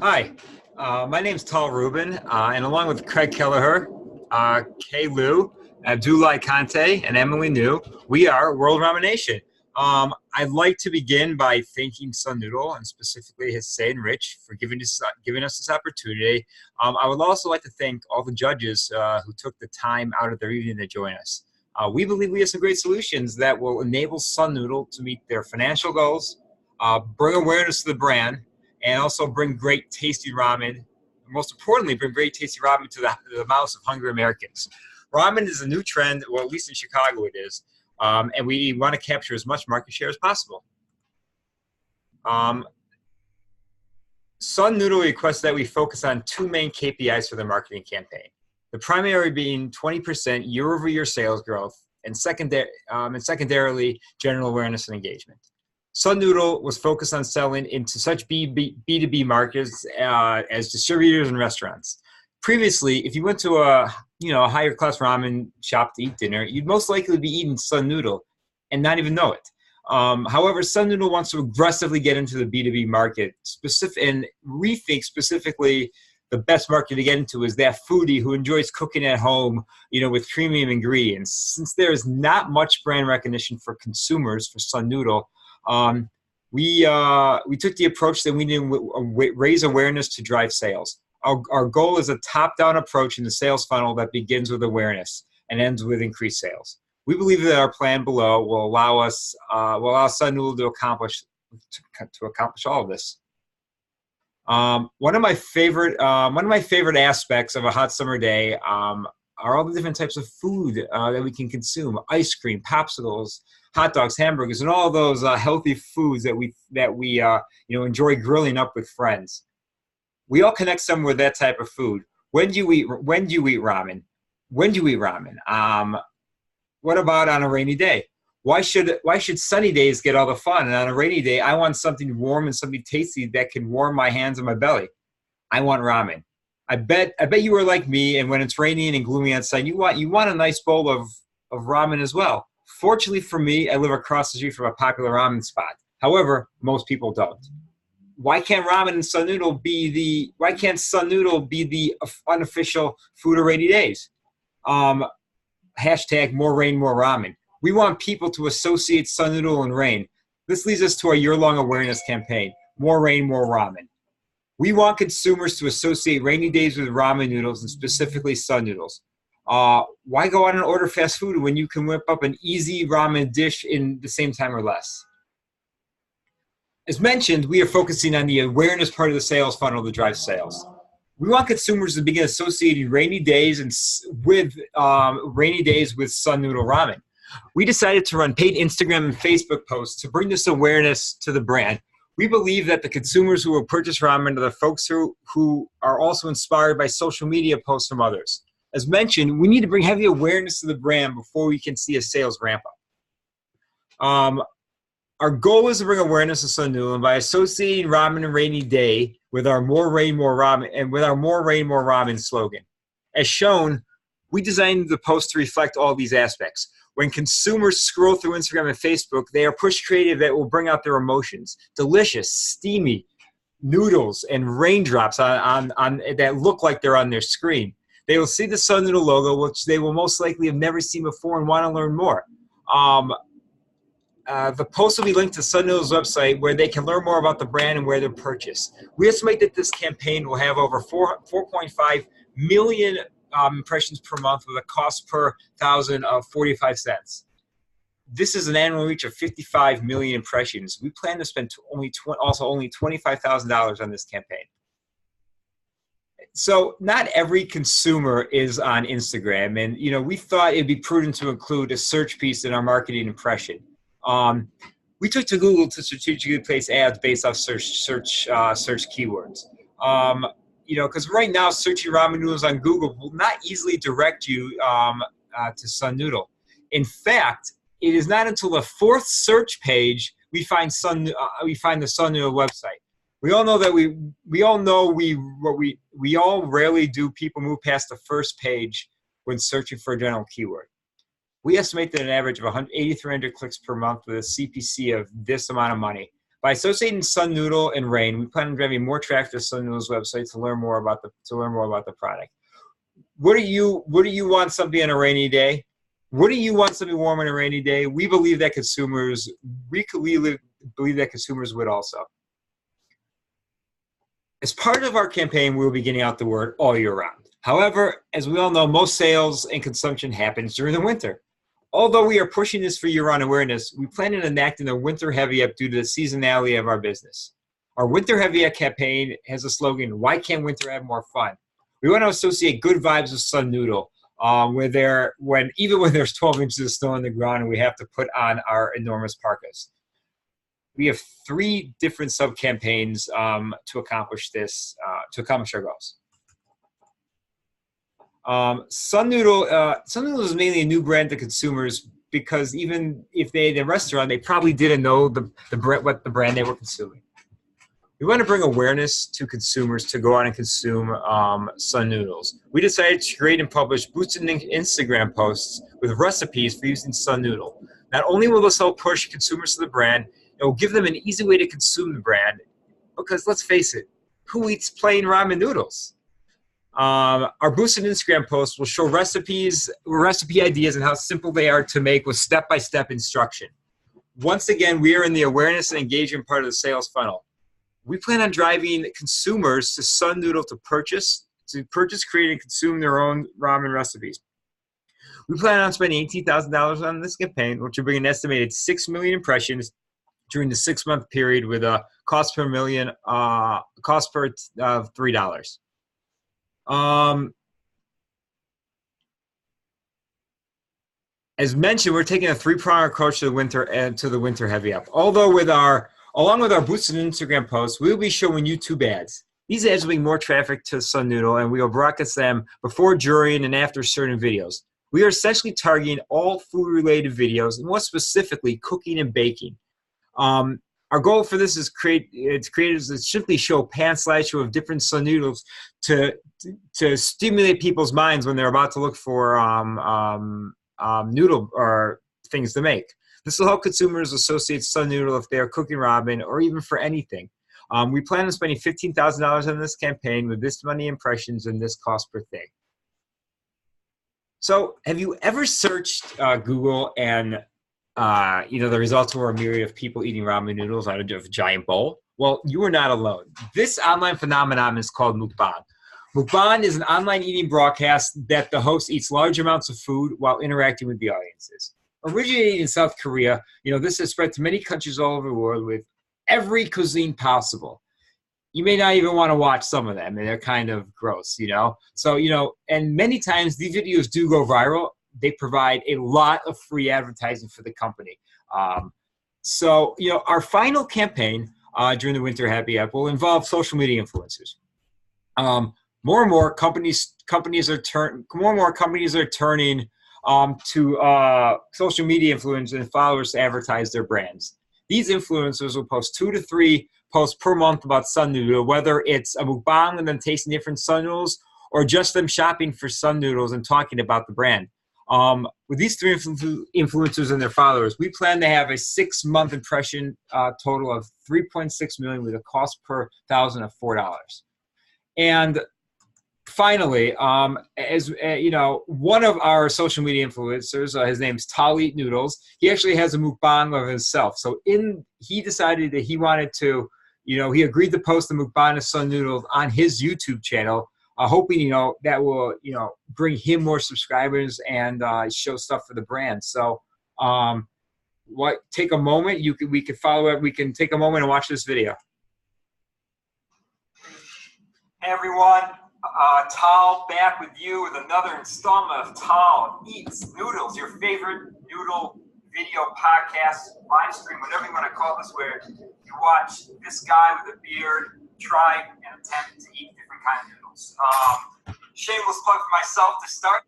Hi, my name's Tal Rubin, and along with Craig Kelleher, Kay Liu, Abdullah Kante, and Emily New, we are World Ramenation. I'd like to begin by thanking Sun Noodle and specifically Hussein and Rich for giving us this opportunity. I would also like to thank all the judges who took the time out of their evening to join us. We believe we have some great solutions that will enable Sun Noodle to meet their financial goals, bring awareness to the brand, and also bring great tasty ramen. Most importantly, bring great tasty ramen to the mouths of hungry Americans. Ramen is a new trend, well, at least in Chicago it is, and we want to capture as much market share as possible. Sun Noodle requests that we focus on two main KPIs for the marketing campaign. The primary being 20% year-over-year sales growth, and secondarily, general awareness and engagement. Sun Noodle was focused on selling into such B2B markets as distributors and restaurants. Previously, if you went to a higher class ramen shop to eat dinner, you'd most likely be eating Sun Noodle and not even know it. However, Sun Noodle wants to aggressively get into the B2B market, and we think specifically the best market to get into is that foodie who enjoys cooking at home, with premium ingredients. Since there is not much brand recognition for consumers for Sun Noodle, we took the approach that we need to raise awareness to drive sales. Our goal is a top-down approach in the sales funnel that begins with awareness and ends with increased sales. We believe that our plan below will allow Sun Noodle to accomplish all of this. One of my favorite aspects of a hot summer day are all the different types of food that we can consume: ice cream, popsicles, hot dogs, hamburgers, and all those healthy foods that we enjoy grilling up with friends. We all connect somewhere with that type of food. When do you eat ramen? When do you eat ramen? What about on a rainy day? Why should sunny days get all the fun, and on a rainy day I want something warm and something tasty that can warm my hands and my belly? I want ramen. I bet you are like me, and when it's raining and gloomy outside, you want a nice bowl of ramen as well. Fortunately for me, I live across the street from a popular ramen spot. However, most people don't. Why can't Sun Noodle be the unofficial food of rainy days? Hashtag more rain, more ramen. We want people to associate Sun Noodle and rain. This leads us to our year-long awareness campaign: more rain, more ramen. We want consumers to associate rainy days with ramen noodles, and specifically Sun Noodles. Why go out and order fast food when you can whip up an easy ramen dish in the same time or less? As mentioned, we are focusing on the awareness part of the sales funnel to drive sales. We want consumers to begin associating rainy days with Sun Noodle ramen. We decided to run paid Instagram and Facebook posts to bring this awareness to the brand. We believe that the consumers who will purchase ramen are the folks who are also inspired by social media posts from others. As mentioned, we need to bring heavy awareness to the brand before we can see a sales ramp up. Our goal is to bring awareness to Sun Noodle, and by associating ramen and rainy day with our more rain, more ramen slogan. As shown, we designed the post to reflect all these aspects. When consumers scroll through Instagram and Facebook, they are pushed creative that will bring out their emotions. Delicious, steamy noodles and raindrops that look like they're on their screen. They will see the Sun Noodle logo, which they will most likely have never seen before and want to learn more. The post will be linked to Sun Noodle's website, where they can learn more about the brand and where they're purchased. We estimate that this campaign will have over 4.5 million impressions per month, with a cost per thousand of 45 cents. This is an annual reach of 55 million impressions. We plan to spend only $25,000 on this campaign. So not every consumer is on Instagram, and we thought it'd be prudent to include a search piece in our marketing impression. We took to Google to strategically place ads based off search keywords. Because right now searching ramen noodles on Google will not easily direct you to Sun Noodle. In fact, it is not until the fourth search page we find the Sun Noodle website. We all know that we all rarely do people move past the first page when searching for a general keyword. We estimate that an average of 8,300 clicks per month with a CPC of this amount of money By associating Sun Noodle and rain, we plan on driving more traffic to Sun Noodle's website to learn more about the product. What do you want something on a rainy day? What do you want something warm on a rainy day? We believe that consumers would also. As part of our campaign, we will be getting out the word all year round. However, as we all know, most sales and consumption happens during the winter. Although we are pushing this for year-round awareness, we plan on enacting a winter heavy up due to the seasonality of our business. Our winter heavy up campaign has a slogan, "Why can't winter have more fun?" We want to associate good vibes with Sun Noodle, even when there's 12 inches of snow on the ground and we have to put on our enormous parkas. We have 3 different sub-campaigns to accomplish our goals. Sun Noodle is mainly a new brand to consumers because even if they ate in a restaurant, they probably didn't know what the brand they were consuming. We want to bring awareness to consumers to go out and consume Sun Noodles. We decided to create and publish boosted Instagram posts with recipes for using Sun Noodle. Not only will this help push consumers to the brand, it will give them an easy way to consume the brand because let's face it, who eats plain ramen noodles? Our boosted Instagram posts will show recipe ideas and how simple they are to make with step-by-step instruction. Once again, we are in the awareness and engagement part of the sales funnel. We plan on driving consumers to Sun Noodle to purchase, create, and consume their own ramen recipes. We plan on spending $18,000 on this campaign, which will bring an estimated 6 million impressions during the 6-month period with a cost per million, $3. As mentioned, we're taking a 3-pronged approach to the winter heavy up. Along with our boosted Instagram posts, we will be showing YouTube ads. These ads will bring more traffic to Sun Noodle, and we will broadcast them before, during, and after certain videos. We are essentially targeting all food-related videos, and more specifically, cooking and baking. Our goal for this is to simply show a pan slideshow of different Sun Noodles to stimulate people's minds when they're about to look for noodle or things to make. This will help consumers associate Sun Noodle if they are cooking ramen or even for anything. We plan on spending $15,000 on this campaign with this many impressions and this cost per thing. So have you ever searched Google and the results were a myriad of people eating ramen noodles out of a giant bowl? Well, you are not alone. This online phenomenon is called mukbang. Mukbang is an online eating broadcast that the host eats large amounts of food while interacting with the audiences. Originating in South Korea, this has spread to many countries all over the world with every cuisine possible. You may not even want to watch some of them, and they're kind of gross, So, and many times these videos do go viral. They provide a lot of free advertising for the company. Our final campaign during the winter happy up will involve social media influencers. More and more companies are turning to social media influencers and followers to advertise their brands. These influencers will post 2 to 3 posts per month about Sun Noodle, whether it's a mukbang and them tasting different Sun Noodles or just them shopping for Sun Noodles and talking about the brand. With these 3 influencers and their followers, we plan to have a 6-month impression total of 3.6 million with a cost per 1,000 of $4. And finally, one of our social media influencers, his name's Tal Eat Noodles. He actually has a mukbang of himself. So he decided that he wanted to, he agreed to post the mukbang of Sun Noodles on his YouTube channel, hoping, that will, bring him more subscribers and show stuff for the brand. So, take a moment. We can follow it. We can take a moment and watch this video. Hey everyone, Tal back with you with another installment of Tal Eats Noodles, your favorite noodle video podcast, live stream, whatever you want to call this, where you watch this guy with a beard try and attempt to eat different kinds of noodles. Shameless plug for myself to start.